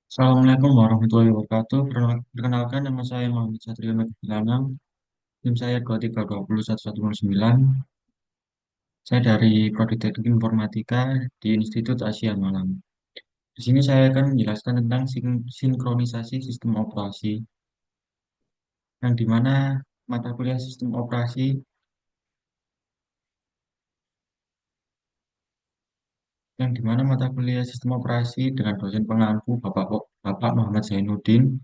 Assalamualaikum warahmatullahi wabarakatuh. Perkenalkan nama saya Muhammad Satrio Nurdilanang. Tim saya 2320109. Saya dari Prodi Teknik Informatika di Institut Asia Malang. Di sini saya akan menjelaskan tentang sinkronisasi sistem operasi, yang dimana mata kuliah sistem operasi, yang dimana mata kuliah sistem operasi dengan dosen pengampu Bapak Muhammad Zainuddin.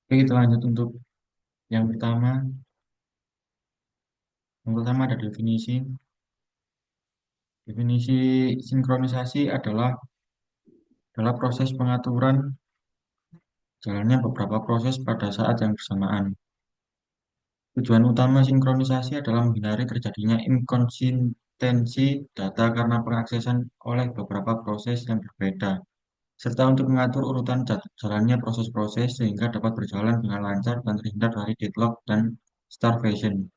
Oke, kita lanjut untuk yang pertama. Yang pertama ada definisi. Definisi sinkronisasi adalah proses pengaturan jalannya beberapa proses pada saat yang bersamaan. Tujuan utama sinkronisasi adalah menghindari terjadinya inkonsistensi data karena pengaksesan oleh beberapa proses yang berbeda, serta untuk mengatur urutan jalannya proses-proses sehingga dapat berjalan dengan lancar dan terhindar dari deadlock dan starvation.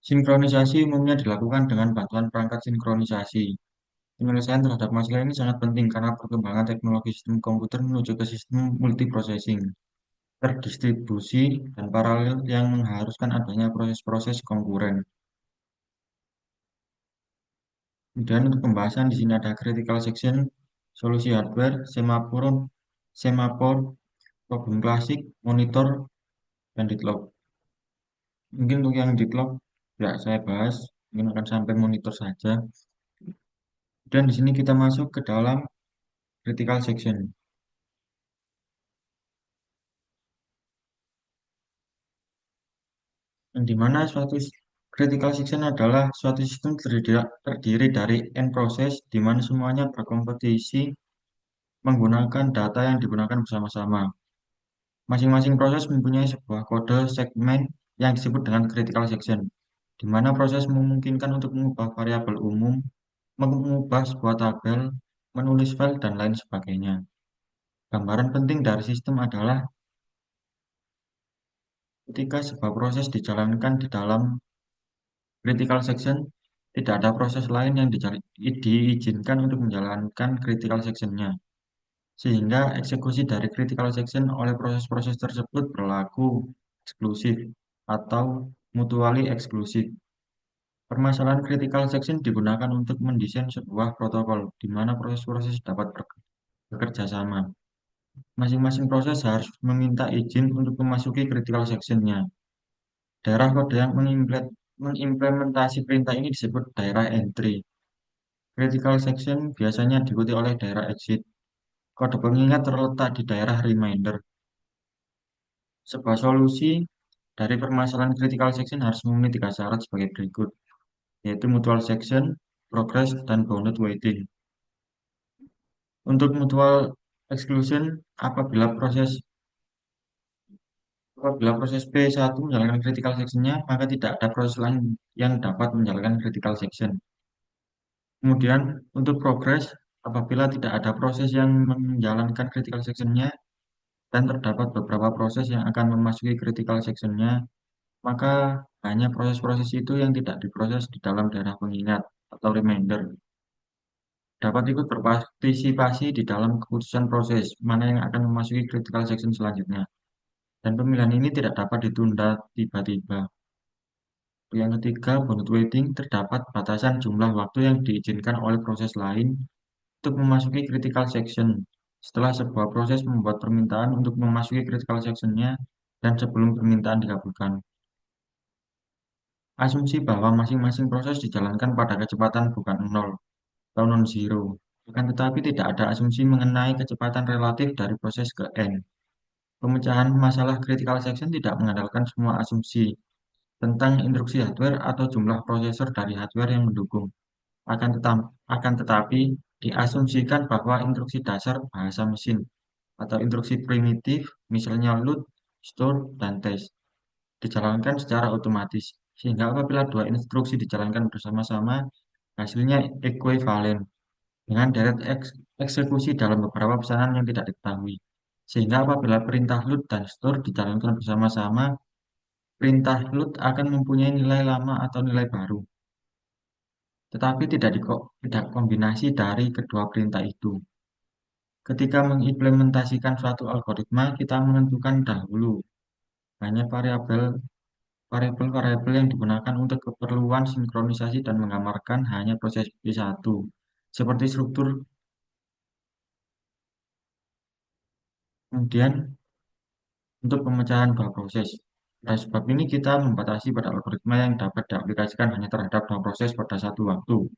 Sinkronisasi umumnya dilakukan dengan bantuan perangkat sinkronisasi. Penyelesaian terhadap masalah ini sangat penting karena perkembangan teknologi sistem komputer menuju ke sistem multiprocessing, terdistribusi, dan paralel yang mengharuskan adanya proses-proses konkuren. Kemudian untuk pembahasan di sini ada critical section, solusi hardware, semafor, problem klasik, monitor, dan deadlock. Mungkin untuk yang deadlock tidak saya bahas, mungkin akan sampai monitor saja. Dan di sini kita masuk ke dalam critical section, yang dimana suatu critical section adalah suatu sistem terdiri dari n proses di mana semuanya berkompetisi menggunakan data yang digunakan bersama-sama. Masing-masing proses mempunyai sebuah kode segmen yang disebut dengan critical section, di mana proses memungkinkan untuk mengubah variabel umum, mengubah sebuah tabel, menulis file, dan lain sebagainya. Gambaran penting dari sistem adalah ketika sebuah proses dijalankan di dalam critical section, tidak ada proses lain yang diizinkan untuk menjalankan critical sectionnya, sehingga eksekusi dari critical section oleh proses-proses tersebut berlaku eksklusif atau mutually eksklusif. Permasalahan critical section digunakan untuk mendesain sebuah protokol di mana proses-proses dapat bekerja sama. Masing-masing proses harus meminta izin untuk memasuki critical sectionnya. Daerah kode yang mengimplementasi perintah ini disebut daerah entry. Critical section biasanya diikuti oleh daerah exit. Kode pengingat terletak di daerah reminder. Sebuah solusi dari permasalahan critical section harus memenuhi tiga syarat sebagai berikut, yaitu mutual section, progress, dan bounded waiting. Untuk mutual exclusion, apabila proses P1 menjalankan critical section-nya, maka tidak ada proses lain yang dapat menjalankan critical section. Kemudian, untuk progress, apabila tidak ada proses yang menjalankan critical section-nya, dan terdapat beberapa proses yang akan memasuki critical section-nya, maka hanya proses-proses itu yang tidak diproses di dalam daerah pengingat atau reminder dapat ikut berpartisipasi di dalam keputusan proses mana yang akan memasuki critical section selanjutnya. Dan pemilihan ini tidak dapat ditunda tiba-tiba. Yang ketiga, bounded waiting, terdapat batasan jumlah waktu yang diizinkan oleh proses lain untuk memasuki critical section setelah sebuah proses membuat permintaan untuk memasuki critical section-nya dan sebelum permintaan dikabulkan. Asumsi bahwa masing-masing proses dijalankan pada kecepatan bukan nol atau non-zero. Akan tetapi tidak ada asumsi mengenai kecepatan relatif dari proses ke N. Pemecahan masalah critical section tidak mengandalkan semua asumsi tentang instruksi hardware atau jumlah prosesor dari hardware yang mendukung. Akan tetapi, diasumsikan bahwa instruksi dasar bahasa mesin atau instruksi primitif, misalnya load, store, dan test, dijalankan secara otomatis. Sehingga apabila dua instruksi dijalankan bersama-sama, hasilnya ekuivalen dengan deret eksekusi dalam beberapa pesanan yang tidak diketahui. Sehingga apabila perintah load dan store dijalankan bersama-sama, perintah load akan mempunyai nilai lama atau nilai baru, tetapi tidak kombinasi dari kedua perintah itu. Ketika mengimplementasikan suatu algoritma, kita menentukan dahulu hanya variabel-variabel yang digunakan untuk keperluan sinkronisasi dan menggambarkan hanya proses P1, seperti struktur. Kemudian, untuk pemecahan dua proses. Oleh sebab ini, kita membatasi pada algoritma yang dapat diaplikasikan hanya terhadap dua proses pada satu waktu.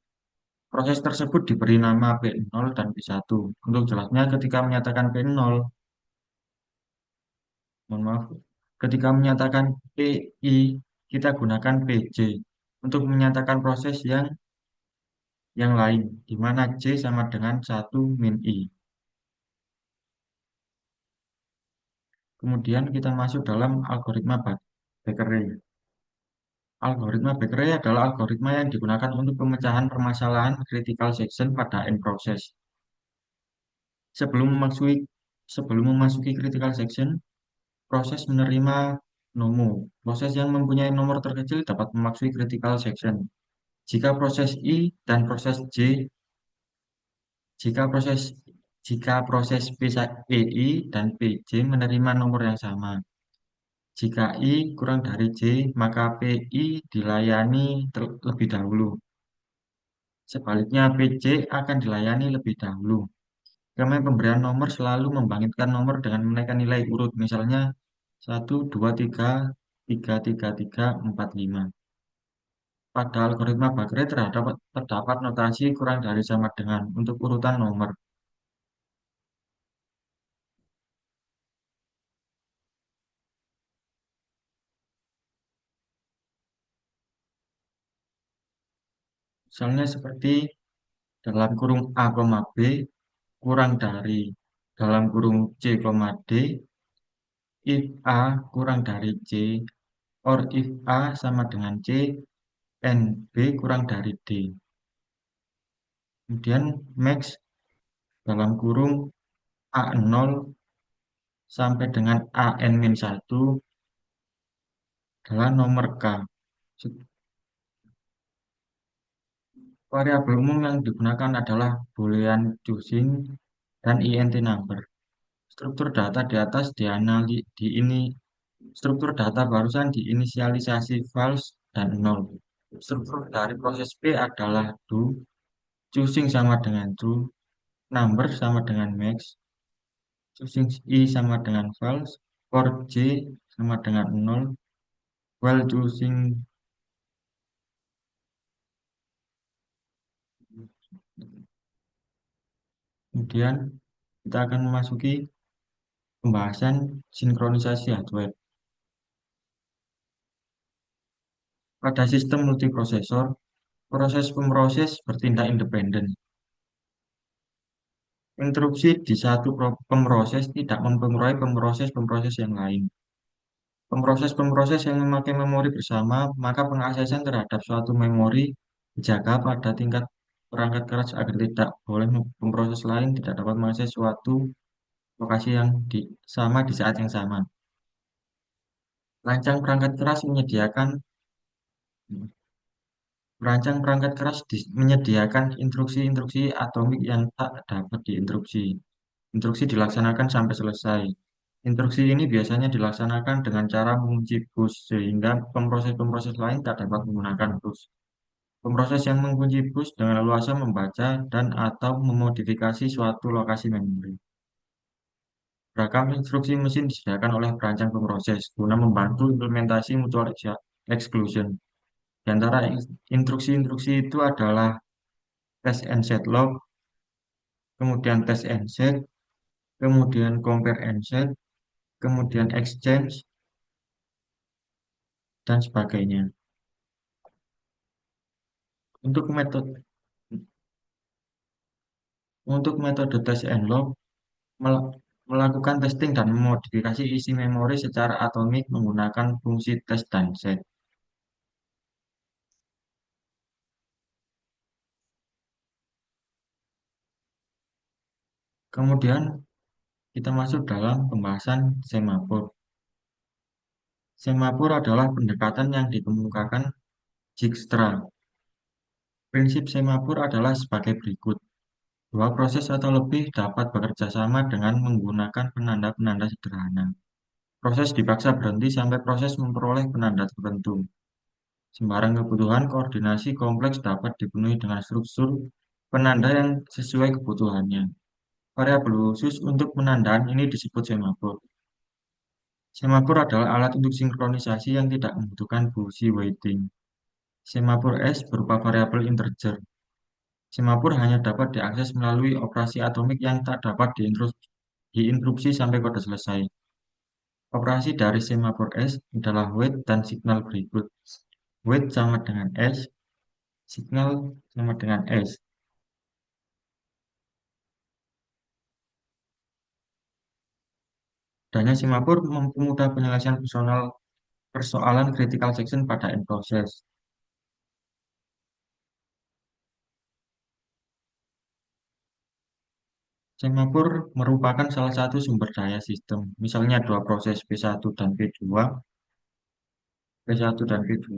Proses tersebut diberi nama P0 dan P1. Untuk jelasnya, ketika menyatakan P0, mohon maaf, ketika menyatakan PI, kita gunakan PJ untuk menyatakan proses yang lain, di mana J sama dengan satu min I. Kemudian kita masuk dalam algoritma Becquerel. Algoritma Becquerel adalah algoritma yang digunakan untuk pemecahan permasalahan critical section pada n proses. Sebelum memasuki sebelum memasuki critical section, proses menerima nomo. Proses yang mempunyai nomor terkecil dapat memasuki critical section. Jika proses I dan proses J, jika proses jika proses PI dan PJ menerima nomor yang sama. Jika I kurang dari J, maka PI dilayani terlebih dahulu. Sebaliknya, PJ akan dilayani lebih dahulu. Kami pemberian nomor selalu membangkitkan nomor dengan menaikkan nilai urut, misalnya 1, 2, 3, 4, 5. Pada algoritma Bakrey terdapat notasi kurang dari sama dengan untuk urutan nomor. Misalnya seperti dalam kurung A, B kurang dari dalam kurung C, D, if A kurang dari C, or if A sama dengan C, and B kurang dari D. Kemudian max dalam kurung A0 sampai dengan AN-1 adalah nomor K. Variabel umum yang digunakan adalah Boolean choosing dan int number. Struktur data di atas di ini struktur data barusan diinisialisasi false dan null. Struktur dari proses P adalah do, choosing sama dengan true, number sama dengan max, choosing I sama dengan false, for J sama dengan null, while choosing. Kemudian kita akan memasuki pembahasan sinkronisasi hardware. Pada sistem multiprosesor, proses pemroses bertindak independen. Interupsi di satu pemroses tidak mempengaruhi pemroses-pemroses yang lain. Pemroses-pemroses yang memakai memori bersama, maka pengaksesan terhadap suatu memori dijaga pada tingkat perangkat keras agar tidak boleh pemroses lain tidak dapat mengakses suatu lokasi yang sama di saat yang sama. Rancang perangkat keras menyediakan Perancang perangkat keras menyediakan instruksi-instruksi atomik yang tak dapat diinterupsi. Instruksi dilaksanakan sampai selesai. Instruksi ini biasanya dilaksanakan dengan cara mengunci bus, sehingga pemroses-pemroses lain tak dapat menggunakan bus. Pemroses yang mengunci bus dengan leluasa membaca dan atau memodifikasi suatu lokasi memori. Beragam instruksi mesin disediakan oleh perancang pemroses guna membantu implementasi mutual exclusion. Di antara instruksi-instruksi itu adalah test and set log, kemudian test and set, kemudian compare and set, kemudian exchange, dan sebagainya. Untuk metode untuk metode test and log, melakukan testing dan memodifikasi isi memori secara atomik menggunakan fungsi test dan set. Kemudian kita masuk dalam pembahasan semafor. Semafor adalah pendekatan yang dikemukakan Dijkstra. Prinsip semafor adalah sebagai berikut. Dua proses atau lebih dapat bekerja sama dengan menggunakan penanda-penanda sederhana. Proses dipaksa berhenti sampai proses memperoleh penanda tertentu. Sembarang kebutuhan koordinasi kompleks dapat dipenuhi dengan struktur penanda yang sesuai kebutuhannya. Variabel khusus untuk penandaan ini disebut semafor. Semafor adalah alat untuk sinkronisasi yang tidak membutuhkan fungsi waiting. Semafor S berupa variabel integer. Semafor hanya dapat diakses melalui operasi atomik yang tak dapat diinterupsi sampai kode selesai. Operasi dari semafor S adalah wait dan signal berikut. Wait sama dengan S, signal sama dengan S. Adanya semafor mempermudah penyelesaian persoalan critical section pada end proses. Semafor merupakan salah satu sumber daya sistem. Misalnya dua proses P1 dan P2, P1 dan P2,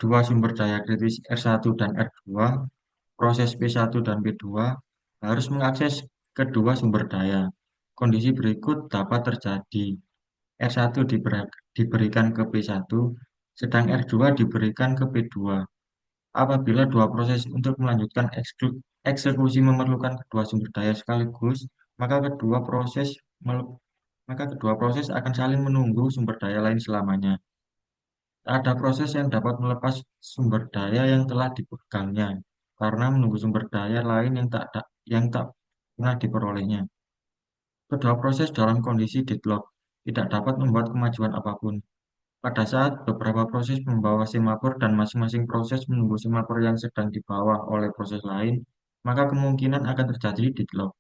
dua sumber daya kritis R1 dan R2, proses P1 dan P2 harus mengakses kedua sumber daya. Kondisi berikut dapat terjadi. R1 diberikan ke P1, sedang R2 diberikan ke P2. Apabila dua proses untuk melanjutkan eksekusi memerlukan kedua sumber daya sekaligus, maka kedua proses akan saling menunggu sumber daya lain selamanya. Tak ada proses yang dapat melepas sumber daya yang telah dipegangnya, karena menunggu sumber daya lain yang tak pernah diperolehnya. Kedua proses dalam kondisi deadlock tidak dapat membuat kemajuan apapun. Pada saat beberapa proses membawa semafor dan masing-masing proses menunggu semafor yang sedang dibawa oleh proses lain, maka kemungkinan akan terjadi deadlock.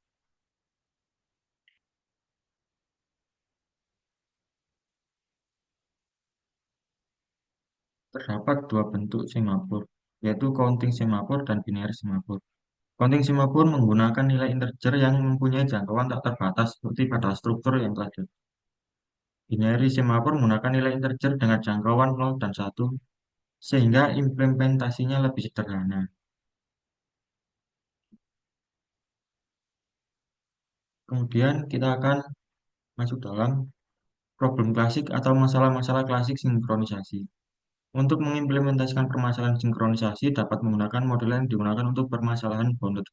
Terdapat dua bentuk semafor, yaitu counting semafor dan binary semafor. Counting semafor menggunakan nilai integer yang mempunyai jangkauan tak terbatas seperti pada struktur yang telah binary semafor menggunakan nilai integer dengan jangkauan 0 dan 1, sehingga implementasinya lebih sederhana. Kemudian kita akan masuk dalam problem klasik atau masalah-masalah klasik sinkronisasi. Untuk mengimplementasikan permasalahan sinkronisasi dapat menggunakan model yang digunakan untuk permasalahan bounded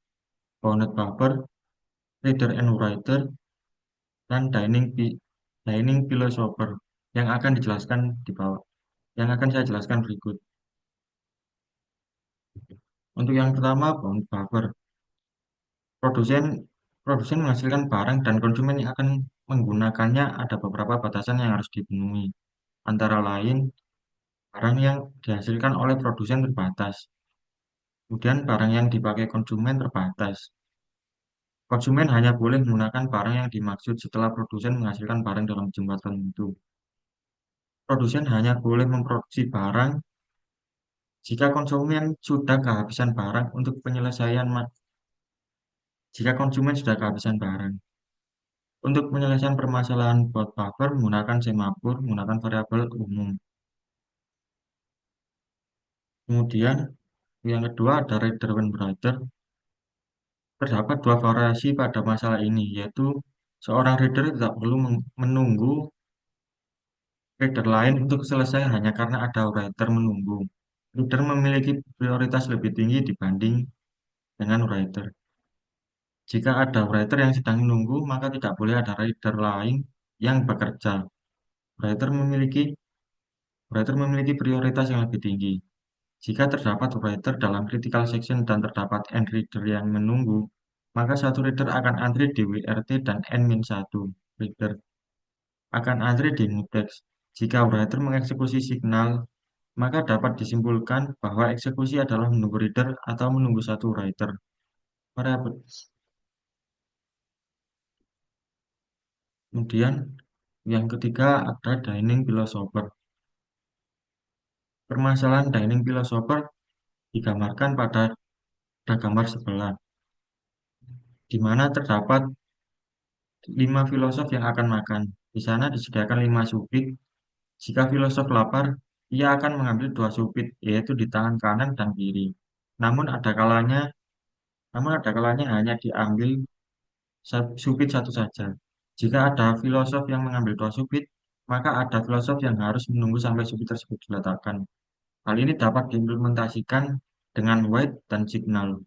buffer, reader and writer, dan dining philosopher yang akan dijelaskan di bawah. Yang akan saya jelaskan berikut. Untuk yang pertama, bounded buffer. Produsen produsen menghasilkan barang dan konsumen yang akan menggunakannya ada beberapa batasan yang harus dipenuhi. Antara lain, barang yang dihasilkan oleh produsen terbatas. Kemudian barang yang dipakai konsumen terbatas. Konsumen hanya boleh menggunakan barang yang dimaksud setelah produsen menghasilkan barang dalam jumlah tertentu. Produsen hanya boleh memproduksi barang jika konsumen sudah kehabisan barang untuk jika konsumen sudah kehabisan barang. Untuk penyelesaian permasalahan bot buffer menggunakan semafor menggunakan variabel umum. Kemudian yang kedua ada reader and writer. Terdapat dua variasi pada masalah ini, yaitu seorang reader tidak perlu menunggu reader lain untuk selesai hanya karena ada writer menunggu. Reader memiliki prioritas lebih tinggi dibanding dengan writer. Jika ada writer yang sedang menunggu, maka tidak boleh ada reader lain yang bekerja. Writer memiliki writer memiliki prioritas yang lebih tinggi. Jika terdapat writer dalam critical section dan terdapat end reader yang menunggu, maka satu reader akan antri di WRT dan N-1 reader akan antri di mutex. Jika writer mengeksekusi signal, maka dapat disimpulkan bahwa eksekusi adalah menunggu reader atau menunggu satu writer. Variabel. Kemudian yang ketiga ada dining philosopher. Permasalahan dining philosopher digambarkan pada gambar sebelah, di mana terdapat 5 filosof yang akan makan. Di sana disediakan 5 supit. Jika filosof lapar, ia akan mengambil 2 supit, yaitu di tangan kanan dan kiri. Namun ada kalanya namun ada kalanya hanya diambil subit satu saja. Jika ada filosof yang mengambil dua subit, maka ada filosof yang harus menunggu sampai subit tersebut diletakkan. Hal ini dapat diimplementasikan dengan wait dan signal.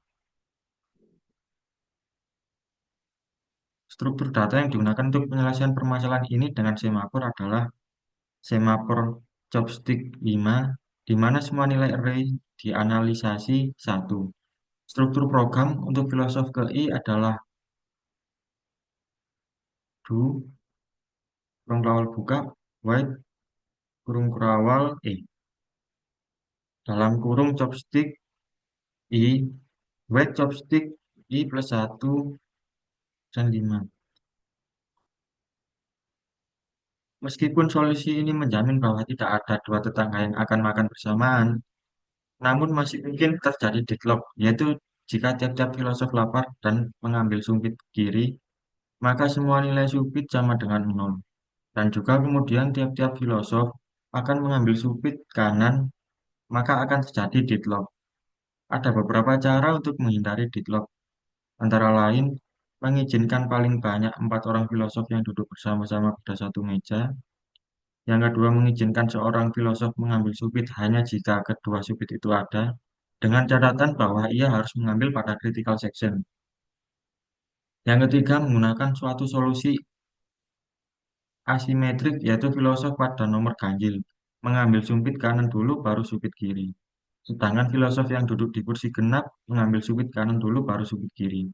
Struktur data yang digunakan untuk penyelesaian permasalahan ini dengan semafor adalah semafor chopstick 5, di mana semua nilai array dianalisasi satu. Struktur program untuk filosof ke I adalah do, kurung kerawal buka, white, kurung kerawal dalam kurung chopstick I, white chopstick I plus 1 dan 5. Meskipun solusi ini menjamin bahwa tidak ada dua tetangga yang akan makan bersamaan, namun masih mungkin terjadi deadlock, yaitu jika tiap-tiap filosof lapar dan mengambil sumpit kiri, maka semua nilai sumpit sama dengan nol. Dan juga kemudian tiap-tiap filosof akan mengambil sumpit kanan, maka akan terjadi deadlock. Ada beberapa cara untuk menghindari deadlock, antara lain mengizinkan paling banyak 4 orang filosof yang duduk bersama-sama pada satu meja. Yang kedua, mengizinkan seorang filosof mengambil subit hanya jika kedua subit itu ada, dengan catatan bahwa ia harus mengambil pada critical section. Yang ketiga, menggunakan suatu solusi asimetrik, yaitu filosof pada nomor ganjil, mengambil sumpit kanan dulu baru sumpit kiri. Sedangkan filosof yang duduk di kursi genap mengambil sumpit kanan dulu baru sumpit kiri.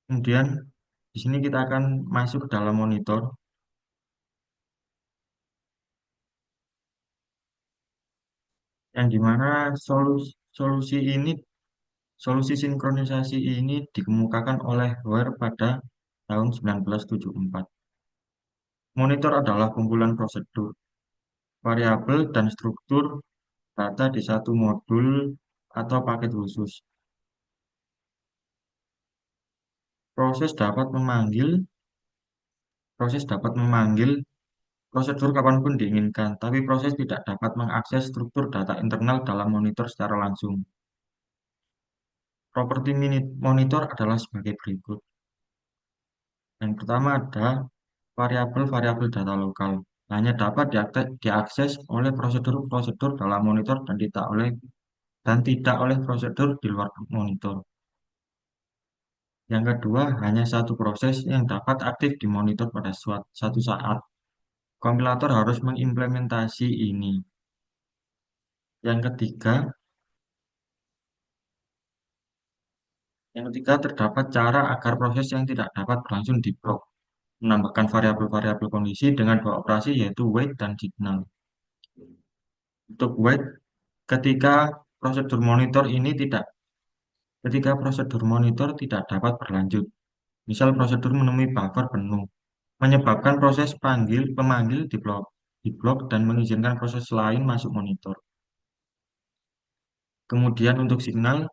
Kemudian di sini kita akan masuk ke dalam monitor, yang dimana solusi ini, solusi sinkronisasi ini dikemukakan oleh Ware pada tahun 1974. Monitor adalah kumpulan prosedur, variabel, dan struktur data di satu modul atau paket khusus. Proses dapat memanggil proses dapat memanggil prosedur kapanpun diinginkan, tapi proses tidak dapat mengakses struktur data internal dalam monitor secara langsung. Properti monitor adalah sebagai berikut. Yang pertama ada variabel-variabel data lokal. Hanya dapat diakses oleh prosedur-prosedur dalam monitor dan tidak oleh prosedur di luar monitor. Yang kedua, hanya satu proses yang dapat aktif di monitor pada satu saat. Kompilator harus mengimplementasi ini. Yang ketiga, terdapat cara agar proses yang tidak dapat berlangsung di blok, menambahkan variabel-variabel kondisi dengan dua operasi yaitu wait dan signal. Untuk wait, ketika prosedur monitor ini tidak ketika prosedur monitor tidak dapat berlanjut. Misal prosedur menemui buffer penuh, menyebabkan proses pemanggil di blok dan mengizinkan proses lain masuk monitor. Kemudian untuk signal,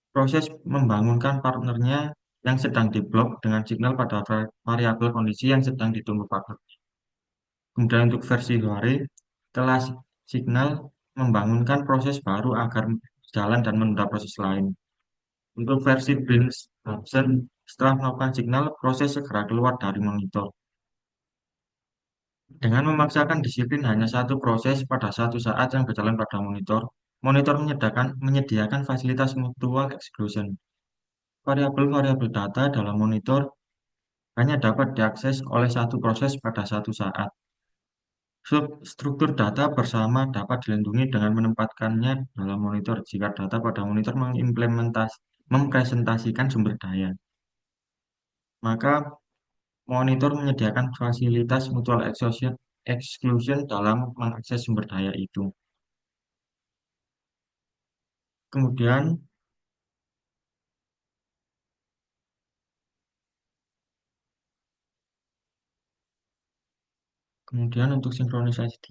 proses membangunkan partnernya yang sedang diblok dengan signal pada variabel kondisi yang sedang ditunggu partner. Kemudian untuk versi Hare, setelah signal membangunkan proses baru agar jalan dan menunda proses lain. Untuk versi Brings Hobson, setelah melakukan signal, proses segera keluar dari monitor. Dengan memaksakan disiplin hanya satu proses pada satu saat yang berjalan pada monitor, monitor menyediakan fasilitas mutual exclusion. Variabel-variabel data dalam monitor hanya dapat diakses oleh satu proses pada satu saat. Struktur data bersama dapat dilindungi dengan menempatkannya dalam monitor jika data pada monitor mempresentasikan sumber daya. Maka monitor menyediakan fasilitas mutual exclusion dalam mengakses sumber daya itu. Kemudian, untuk sinkronisasi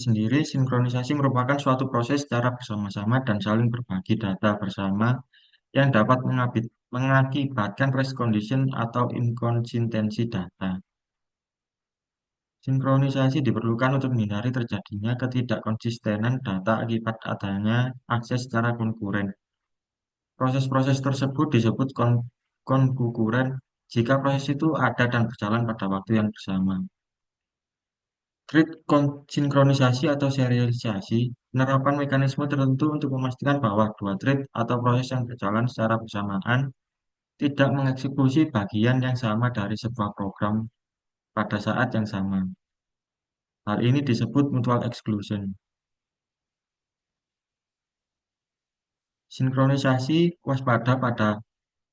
sendiri, sinkronisasi merupakan suatu proses secara bersama-sama dan saling berbagi data bersama yang dapat mengakibatkan race condition atau inkonsistensi data. Sinkronisasi diperlukan untuk menghindari terjadinya ketidakkonsistenan data akibat adanya akses secara konkuren. Proses-proses tersebut disebut konkuren jika proses itu ada dan berjalan pada waktu yang bersama. Thread sinkronisasi atau serialisasi penerapan mekanisme tertentu untuk memastikan bahwa dua thread atau proses yang berjalan secara bersamaan tidak mengeksekusi bagian yang sama dari sebuah program pada saat yang sama. Hal ini disebut mutual exclusion. Sinkronisasi waspada pada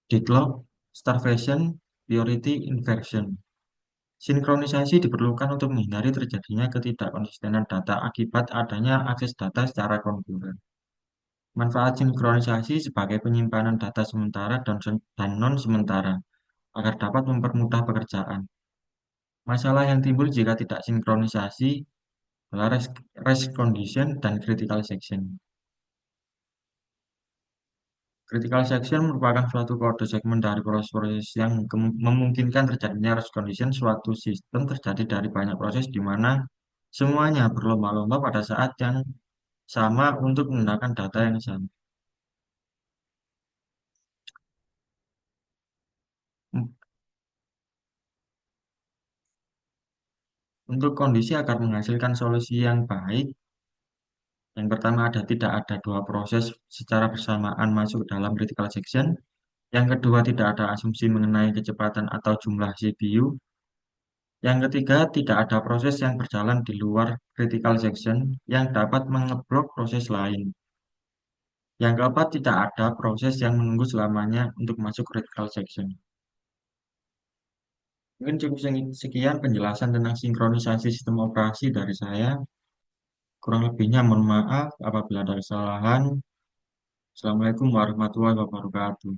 deadlock, starvation, priority inversion. Sinkronisasi diperlukan untuk menghindari terjadinya ketidakkonsistenan data akibat adanya akses data secara konkuren. Manfaat sinkronisasi sebagai penyimpanan data sementara dan non-sementara agar dapat mempermudah pekerjaan. Masalah yang timbul jika tidak sinkronisasi adalah rest condition dan critical section. Critical section merupakan suatu kode segmen dari proses-proses yang memungkinkan terjadinya rest condition. Suatu sistem terjadi dari banyak proses di mana semuanya berlomba-lomba pada saat yang sama untuk menggunakan data yang sama. Untuk kondisi agar menghasilkan solusi yang baik, yang pertama tidak ada dua proses secara bersamaan masuk dalam critical section. Yang kedua, tidak ada asumsi mengenai kecepatan atau jumlah CPU. Yang ketiga, tidak ada proses yang berjalan di luar critical section yang dapat mengeblok proses lain. Yang keempat, tidak ada proses yang menunggu selamanya untuk masuk critical section. Mungkin cukup sekian penjelasan tentang sinkronisasi sistem operasi dari saya. Kurang lebihnya mohon maaf apabila ada kesalahan. Assalamualaikum warahmatullahi wabarakatuh.